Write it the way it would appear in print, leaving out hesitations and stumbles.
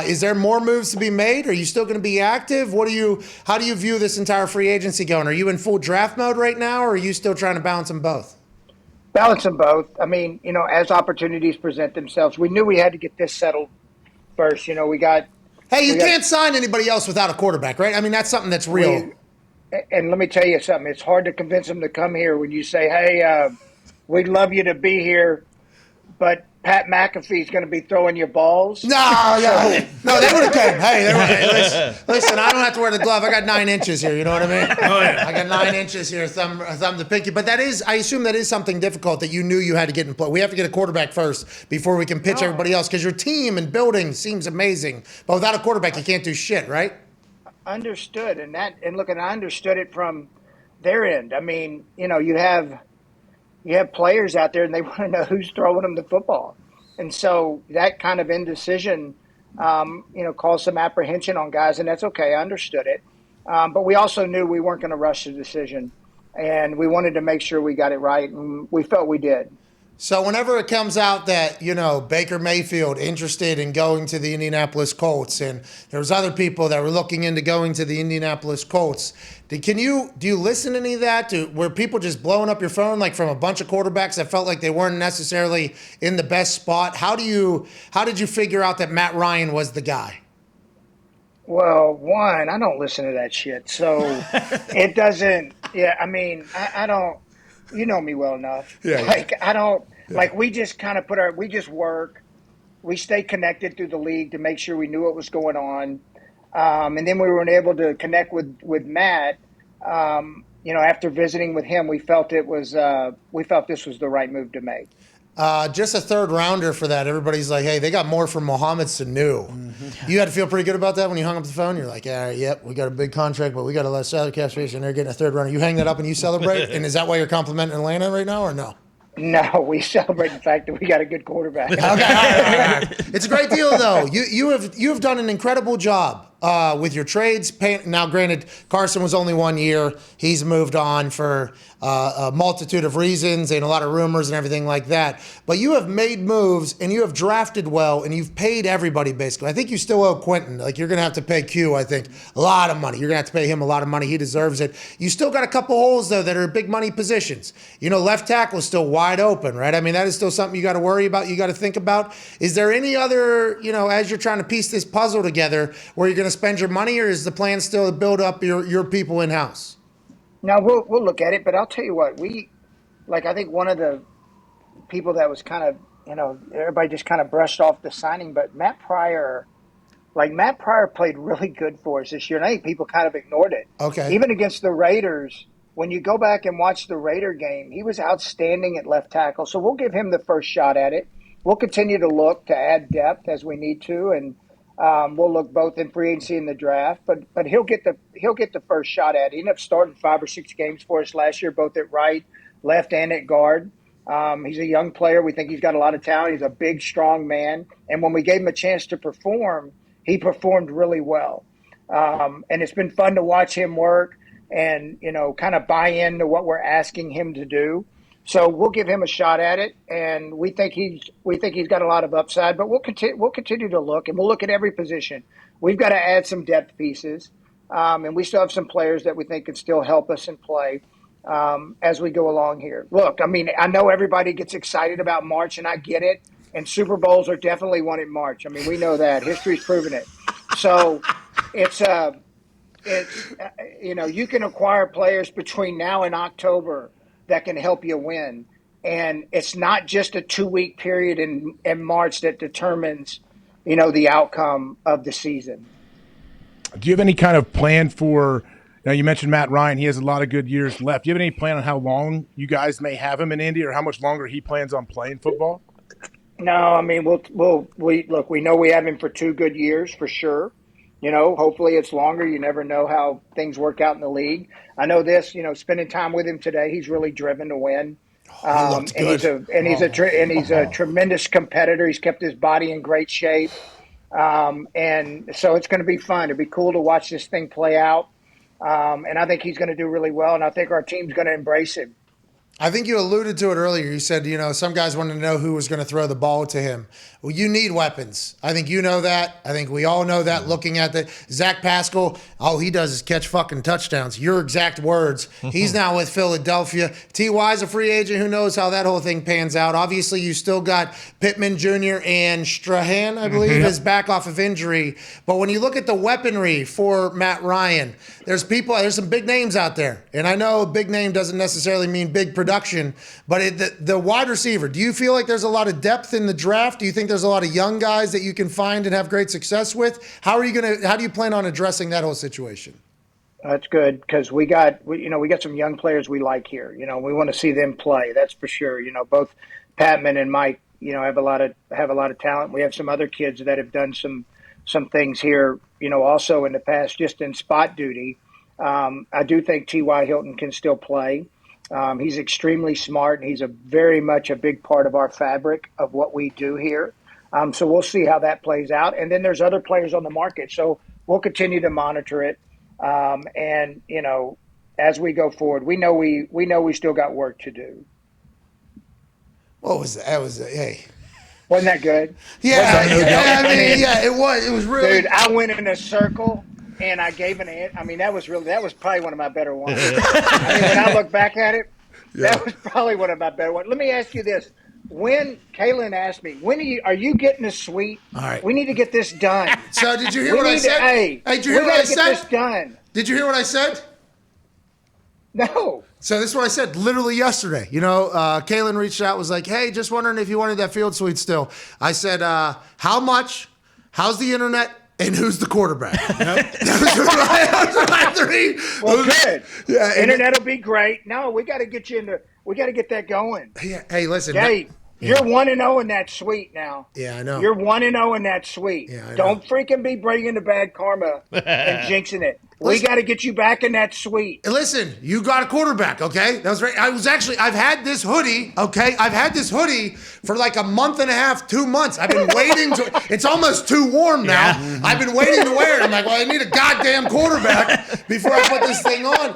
Is there more moves to be made? Are you still going to be active? How do you view this entire free agency going? Are you in full draft mode right now, or are you still trying to balance them both? Balance them both. I mean, as opportunities present themselves, we knew we had to get this settled first. Hey, you can't sign anybody else without a quarterback, right? I mean, that's something that's real. And let me tell you something. It's hard to convince them to come here when you say, hey, we'd love you to be here, but Pat McAfee's going to be throwing you balls. No, they would have came. Hey, listen, I don't have to wear the glove. I got 9 inches here. You know what I mean? Oh, yeah. I got 9 inches here, thumb to pinky. But I assume that is something difficult that you knew you had to get in play. We have to get a quarterback first before we can pitch everybody else, because your team and building seems amazing. But without a quarterback, you can't do shit, right? Understood. And look, I understood it from their end. I mean, you have players out there and they want to know who's throwing them the football. And so that kind of indecision, caused some apprehension on guys, and that's okay. I understood it. But we also knew we weren't going to rush the decision, and we wanted to make sure we got it right, and we felt we did. So whenever it comes out that, Baker Mayfield interested in going to the Indianapolis Colts, and there was other people that were looking into going to the Indianapolis Colts, do you listen to any of that? Were people just blowing up your phone, like from a bunch of quarterbacks that felt like they weren't necessarily in the best spot? How did you figure out that Matt Ryan was the guy? Well, one, I don't listen to that shit. So it doesn't, I mean, I don't, you know me well enough. Yeah. I don't, we just kind of we just work. We stay connected through the league to make sure we knew what was going on. And then we were able to connect with Matt. After visiting with him, we felt this was the right move to make. Just a third rounder for that. Everybody's like, hey, they got more from Mohamed Sanu. Mm-hmm. You had to feel pretty good about that when you hung up the phone. You're like, yeah, yep, we got a big contract, but we got a lot of salary cap space, and they're getting a third rounder. You hang that up and you celebrate? And is that why you're complimenting Atlanta right now, or no? No, we celebrate the fact that we got a good quarterback. Okay, all right. It's a great deal, though. You have done an incredible job with your trades. Now, granted, Carson was only 1 year. He's moved on for a multitude of reasons and a lot of rumors and everything like that. But you have made moves, and you have drafted well, and you've paid everybody, basically. I think you still owe Quentin. You're going to have to pay Q, I think, a lot of money. You're going to have to pay him a lot of money. He deserves it. You still got a couple holes, though, that are big money positions. Left tackle is still wide open, right? I mean, that is still something you got to worry about, you got to think about. Is there any other, as you're trying to piece this puzzle together, where you're going to spend your money, or is the plan still to build up your people in-house? No, we'll look at it, but I'll tell you what, I think one of the people that was kind of, everybody just kind of brushed off the signing, but Matt Pryor played really good for us this year, and I think people kind of ignored it. Okay. Even against the Raiders, when you go back and watch the Raider game, he was outstanding at left tackle, so we'll give him the first shot at it. We'll continue to look to add depth as we need to, and we'll look both in free agency and the draft, but he'll get the first shot at it. He ended up starting 5 or 6 games for us last year, both at right, left, and at guard. He's a young player. We think he's got a lot of talent. He's a big, strong man. And when we gave him a chance to perform, he performed really well. And it's been fun to watch him work and, kind of buy into what we're asking him to do. So we'll give him a shot at it, and we think he's got a lot of upside. But we'll continue to look, and we'll look at every position. We've got to add some depth pieces, and we still have some players that we think can still help us in play as we go along here. Look, I mean, I know everybody gets excited about March, and I get it. And Super Bowls are definitely won in March. I mean, we know that history's proven it. So it's you can acquire players between now and October that can help you win. And it's not just a 2-week period in March that determines, the outcome of the season. Do you have any kind of plan for, you mentioned Matt Ryan, he has a lot of good years left. Do you have any plan on how long you guys may have him in Indy, or how much longer he plans on playing football? No, I mean, we know we have him for 2 good years for sure. Hopefully it's longer. You never know how things work out in the league. I know this, spending time with him today, he's really driven to win. He's a tremendous competitor. He's kept his body in great shape. And so it's going to be fun. It'll be cool to watch this thing play out. And I think he's going to do really well. And I think our team's going to embrace him. I think you alluded to it earlier. You said, some guys wanted to know who was going to throw the ball to him. Well, you need weapons. I think you know that. I think we all know that looking at the Zach Pascal. All he does is catch fucking touchdowns. Your exact words. He's now with Philadelphia. T.Y.'s a free agent. Who knows how that whole thing pans out. Obviously, you still got Pittman Jr. and Strahan, I believe, is back off of injury. But when you look at the weaponry for Matt Ryan, there's some big names out there. And I know big name doesn't necessarily mean big production, but the wide receiver, do you feel like there's a lot of depth in the draft? Do you think there's a lot of young guys that you can find and have great success with? How do you plan on addressing that whole situation? That's good because we got some young players we like here. We want to see them play. That's for sure. Both Patman and Mike, have a lot of talent. We have some other kids that have done some things here, also in the past, just in spot duty. I do think T.Y. Hilton can still play. He's extremely smart, and he's very much a big part of our fabric of what we do here. So we'll see how that plays out. And then there's other players on the market, so we'll continue to monitor it. And as we go forward, we know we still got work to do. What was that? Hey. Wasn't that good? Yeah, it was. It was really. Dude, I went in a circle. And I gave an answer. That was probably one of my better ones. When I look back at it, that was probably one of my better ones. Let me ask you this. When Kaylin asked me, are you getting a suite? All right. We need to get this done. So did you hear what I said? Hey, did you hear what I said? Get this done. Did you hear what I said? No. So this is what I said literally yesterday. Kaylin reached out, was like, hey, just wondering if you wanted that field suite still. I said, how much? How's the internet? And who's the quarterback? That was my three. Well, good. Yeah, internet will be great. No, we got to get that going. Hey, listen. Hey, you're 1-0 in that suite now. Yeah, I know. You're 1-0 in that suite. Yeah, I know. Don't freaking be bringing the bad karma and jinxing it. We got to get you back in that suite. Listen, you got a quarterback, okay? That was right. I've had this hoodie, okay? I've had this hoodie for like a month and a half, 2 months. I've been waiting it's almost too warm now. I've been waiting to wear it. I'm like, well, I need a goddamn quarterback before I put this thing on.